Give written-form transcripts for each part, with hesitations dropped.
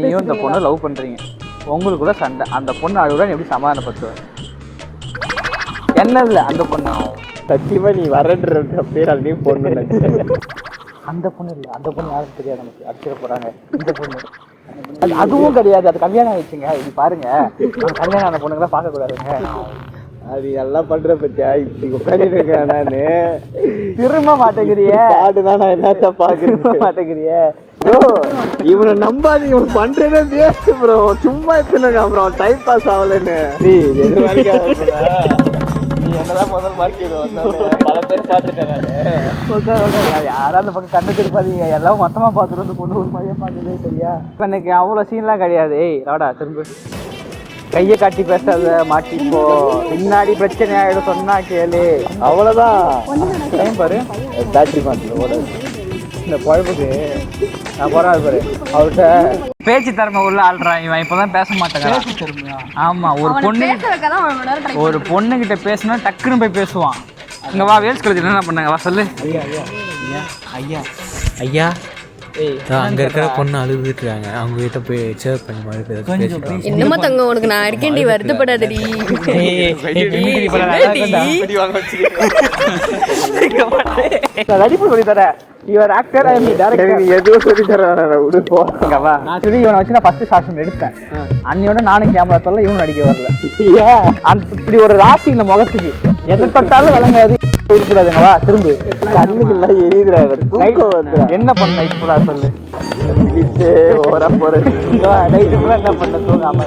நீயும் இந்த பொண்ணை லவ் பண்றீங்க, உங்களுக்குள்ள சண்டை. அந்த பொண்ணு அழுகுறா, எப்படி சமாதானப்படுத்துவேன்? என்ன இல்லை அந்த பொண்ணு சத்தியமா நீ வரன்ற பேர் அதுலேயும் பொண்ணு அந்த பொண்ணு இல்லை, அந்த பொண்ணு யாருக்கு தெரியாது, நமக்கு அடிச்சிட போறாங்க. இந்த பொண்ணு அதுவும் கிடையாது, அது கல்யாணம் ஆயிடுச்சுங்க. இப்படி பாருங்க, கல்யாணம் ஆன பொண்ணுங்களாம் பார்க்க கூடாதுங்க. அது எல்லாம் பண்ற பத்தியா இப்படி உட்காந்துட்டு இருக்கேன் நானு. திரும்ப மாட்டேங்கிறிய பாட்டுதான் நான் என்னத்த பாக்குறேன் மாட்டேங்கிறிய. இவனை நம்பாது, இவன் பண்றதே வேஸ்ட் ப்ரோ. சும்மா எடுத்துனுங்க ப்ரோ, டைம் பாஸ் ஆகலன்னு. நீ என்னதான் முதல் மார்க்கிடுவோம், பல பேர் பார்த்துட்டேன் நானு. யாராவது அந்த பக்கம் கண்ணு திருப்பாதீங்க, எல்லாம் மொத்தமா பார்த்துட்டு வந்து பொண்ணு ஒரு மாதிரியா பார்த்துட்டே சரியா. எனக்கு அவ்வளோ சீன்லாம் கிடையாது. ஏய் ராடா, திரும்ப கையை காட்டி பேசாத, மாட்டிப்போ, பின்னாடி பிரச்சனை ஆகிடும், சொன்னா கேளு. அவ்வளோதான். டைம் பாரு, பேட்டரி மாட்டு இந்த குழம்புக்கு நான் போறாரு பாரு. அவர்கிட்ட பேச்சு திறமை உள்ள ஆள்றா இவன், இப்பதான் பேச மாட்டேங்க. ஆமா, ஒரு பொண்ணு கிட்ட பேசினா டக்குன்னு போய் பேசுவான். இங்க வா, வேல்ஸ் காலேஜ் என்ன பண்ணாங்க, வா சொல்லு. ஐயா ஐயா ஐயா ஐயா ஐயா அங்க இருக்கிற பொண்ணு அழுதுட்டு இருக்காங்க, அவங்க கிட்ட போய் சேவ் பண்ணி மாதிரி என்னமா தங்க உனக்கு நான் இருக்கேன்டி, வருத்தப்படாதடி. நடிப்பு சொல்லி தரேன், இவர் ஆக்டர், எதுவும் சொல்லி தரேன். இவனை வச்சு நான் ஃபர்ஸ்ட் ஷார்ட் எடுத்தேன். அன்னையோட நானும் கேமரா சொல்ல, இவனும் நடிக்க வரல. இப்படி ஒரு ராசி இந்த முகத்துக்கு எதை தொட்டாலும் விளங்காது இருக்கக்கூடாதுங்க. வா திரும்ப, கண்ணுக்குலாம் எரியுதுறாங்க. என்ன பண்ண இப்படா சொல்லு. என்ன பண்ண தூங்காம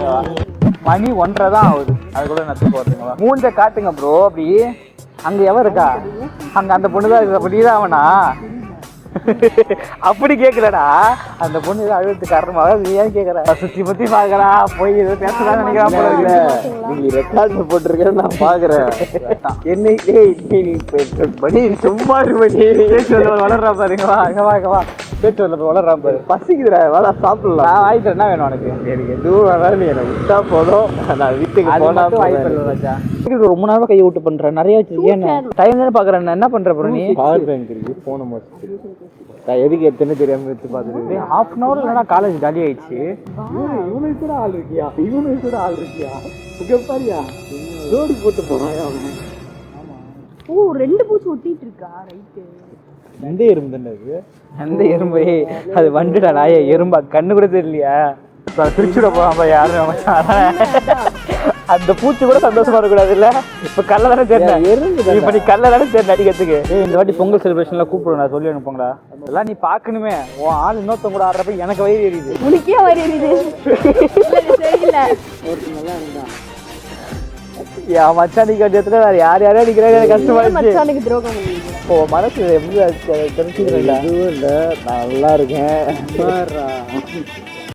மணி 1:30 தான் ஆகுது, அது கூட நச்சு போறதுங்களா. மூஞ்ச காட்டுங்க ப்ரோ. அப்படி அங்க எவன் இருக்கா? அங்க அந்த பொண்ணுதான் இருக்கா. அப்படி தான் அவனா? அப்படி கேட்கலடா, அந்த பொண்ணு ஏதோ அழுவதுக்கு காரணமாக நீ ஏன் கேட்கற? சுற்றி பத்தி பாக்குறா, போய் ஏதோ பேசலாம் நினைக்கிறான் போல இருக்குல்ல. நீ ரெக்கார்ட் போட்டிருக்க நான் பாக்குறேன். என்ன பண்ணி சும்மா பண்ணி வளர்றா பாருங்க. வா இங்க வா, இங்க வா, பேச்சு வளர்றா பாரு. பசிக்குதுடா, வேலை சாப்பிடலாம். நான் வாய்ப்பு என்ன வேணும் உனக்கு? எனக்கு எதுவும் வேணாலும் நீ என்னை விட்டா போதும், நான் வீட்டுக்கு போனா வாய்ப்பு ராஜா. ரொம்ப நேரமா கையை விட்டு பண்றேன், நிறைய வச்சிருக்கேன். டைம் தானே பாக்குறேன், என்ன பண்ற ப்ரோ நீ? பவர் பேங்க் இருக்கு, போன மாசம் எதுக்கு எத்தனை தெரியாம வச்சு பார்த்துட்டு ஹாஃப் அன் ஹவர் இல்லைனா காலேஜ் காலி ஆயிடுச்சு. இவனுக்கு கூட ஆள் இருக்கியா, இவனுக்கு கூட ஆள் இருக்கியா, இங்க பாரியா ஜோடி போட்டு போறான் அவன். ஓ, 2 பூச்சி ஒட்டிட்டு இருக்கா. ரைட்டு, எந்த எறும்பு தானே அது? எந்த எறும்பு? அது வந்துடா நாய, எறும்பா கண்ணு கூட தெரியலையா? திருச்சிட போகாம யாரும் அந்த பூச்சி கூட சந்தோஷமா இருக்கக்கூடாது இல்ல? இப்ப கல்ல தானே தெரியல, இப்ப நீ கல்ல தானே தெரியல நடிக்கிறதுக்கு. இந்த வாட்டி பொங்கல் செலிப்ரேஷன்ல கூப்பிடுவேன், நான் சொல்லி அனுப்புங்களா. அதெல்லாம் நீ பாக்கணுமே, உன் ஆள் இன்னொருத்தவங்க கூட ஆடுறப்ப எனக்கு வயிறு எரியுது. உனக்கே வயிறு எரியுது? சரியில்லை, என் மச்சானி கட்டியத்துல வேற யார் யாரும் அடிக்கிறாங்க, எனக்கு கஷ்டமாயிடுச்சு. துரோகம் இப்போ மனசு எப்படி தெரிஞ்சுக்கிறேன். எதுவும் இல்லை, நான் நல்லா இருக்கேன்.